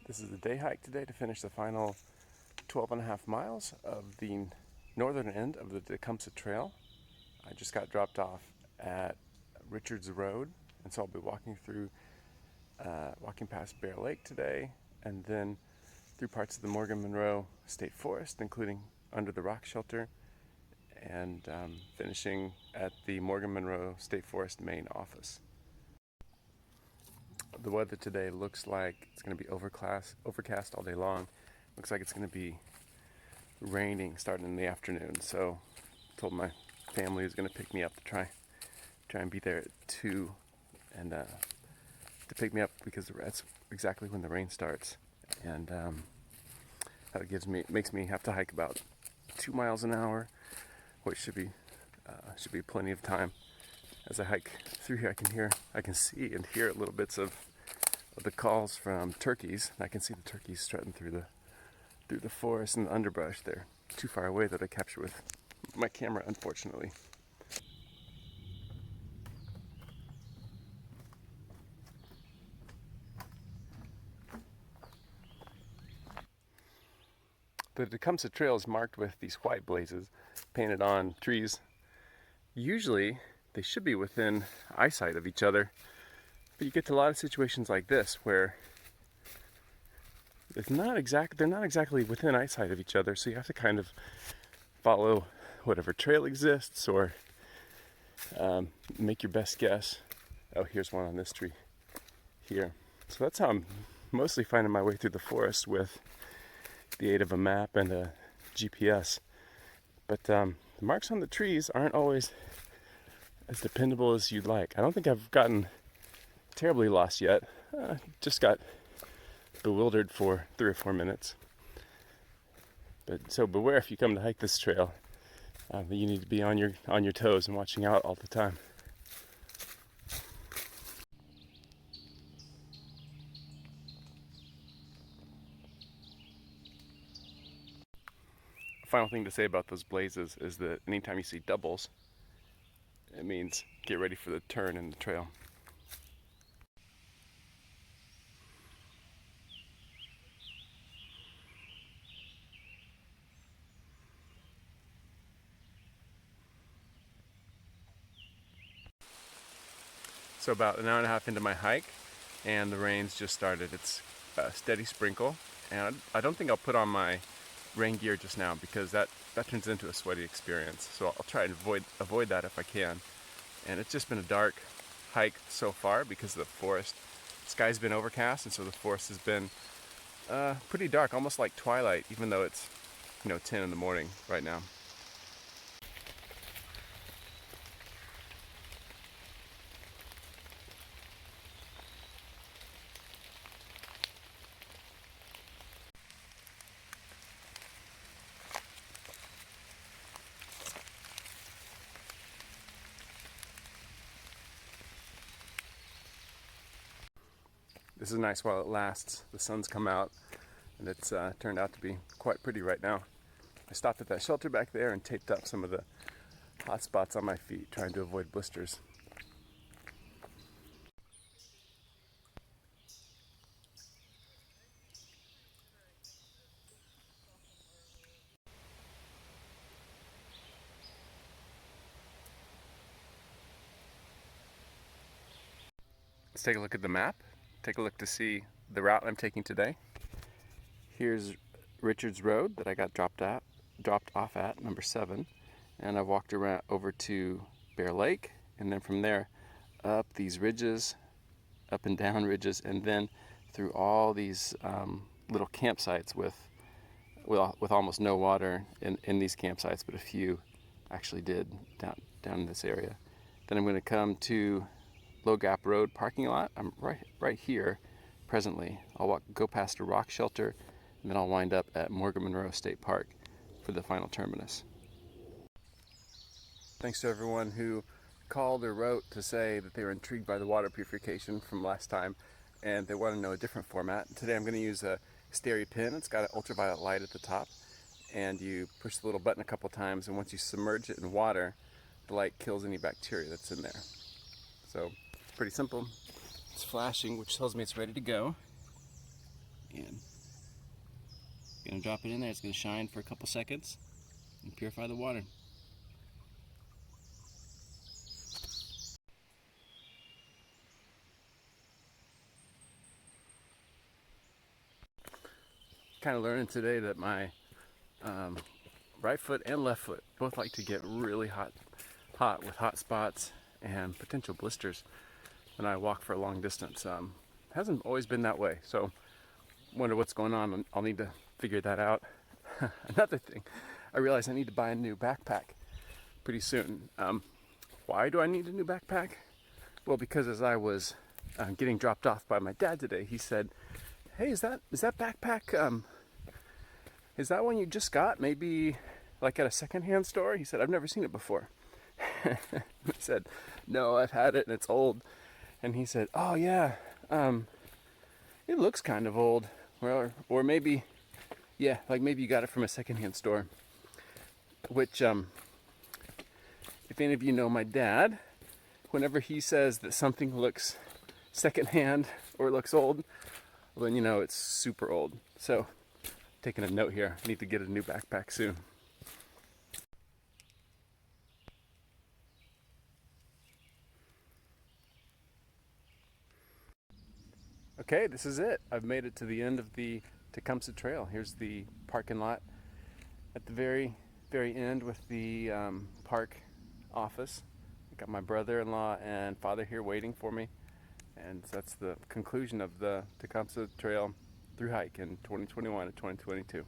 This is the day hike today to finish the final 12.5 miles of the northern end of the Tecumseh Trail. I just got dropped off at Richards Road, and so I'll be walking past Bear Lake today, and then through parts of the Morgan Monroe State Forest, including under the rock shelter, and finishing at the Morgan Monroe State Forest main office. The weather today looks like it's going to be overcast all day long. Looks like it's going to be raining starting in the afternoon. So I told my family who's going to pick me up to try and be there at 2 and to pick me up, because that's exactly when the rain starts. And that makes me have to hike about 2 miles an hour, which should be plenty of time. As I hike through here, I can see and hear little bits of the calls from turkeys. I can see the turkeys strutting through the forest and the underbrush. They're too far away that I capture with my camera, unfortunately. The Tecumseh Trail is marked with these white blazes painted on trees. Usually they should be within eyesight of each other, but you get to a lot of situations like this where they're not exactly within eyesight of each other, so you have to kind of follow whatever trail exists, or make your best guess. Oh, here's one on this tree here. So that's how I'm mostly finding my way through the forest, with the aid of a map and a GPS. But the marks on the trees aren't always as dependable as you'd like. I don't think I've gotten terribly lost yet. Just got bewildered for 3 or 4 minutes. But so beware, if you come to hike this trail, that you need to be on your toes and watching out all the time. Final thing to say about those blazes is that anytime you see doubles, it means get ready for the turn in the trail. So about an hour and a half into my hike, and the rain's just started. It's a steady sprinkle, and I don't think I'll put on my rain gear just now, because that turns into a sweaty experience. So I'll try and avoid that if I can. And it's just been a dark hike so far because of the forest. The sky's been overcast, and so the forest has been pretty dark, almost like twilight, even though it's 10 in the morning right now. This is nice while it lasts. The sun's come out, and it's turned out to be quite pretty right now. I stopped at that shelter back there and taped up some of the hot spots on my feet, trying to avoid blisters. Let's take a look at the map. Take a look to see the route I'm taking today. Here's Richards Road that I got dropped off at, number 7, and I've walked around over to Bear Lake, and then from there up these ridges, up and down ridges, and then through all these little campsites with almost no water in these campsites, but a few actually did down in this area. Then I'm going to come to Low Gap Road parking lot. I'm right here presently. I'll go past a rock shelter, and then I'll wind up at Morgan Monroe State Park for the final terminus. Thanks to everyone who called or wrote to say that they were intrigued by the water purification from last time, and they want to know a different format. Today I'm going to use a Steri pin. It's got an ultraviolet light at the top, and you push the little button a couple times, and once you submerge it in water, the light kills any bacteria that's in there. So pretty simple. It's flashing, which tells me it's ready to go. And gonna drop it in there. It's gonna shine for a couple seconds and purify the water. Kind of learning today that my right foot and left foot both like to get really hot with hot spots and potential blisters when I walk for a long distance. Hasn't always been that way, so wonder what's going on. I'll need to figure that out. Another thing, I realize I need to buy a new backpack pretty soon. Why do I need a new backpack? Well, because as I was getting dropped off by my dad today, he said, "Hey, is that backpack? Is that one you just got? Maybe like at a secondhand store?" He said, "I've never seen it before." I said, "No, I've had it and it's old." And he said, "Oh yeah, it looks kind of old, or maybe, yeah, like maybe you got it from a secondhand store." Which, if any of you know my dad, whenever he says that something looks secondhand or looks old, well, then you know it's super old. So, taking a note here, I need to get a new backpack soon. Okay, this is it. I've made it to the end of the Tecumseh Trail. Here's the parking lot at the very, very end with the park office. I got my brother-in-law and father here waiting for me. And that's the conclusion of the Tecumseh Trail through hike in 2021 and 2022.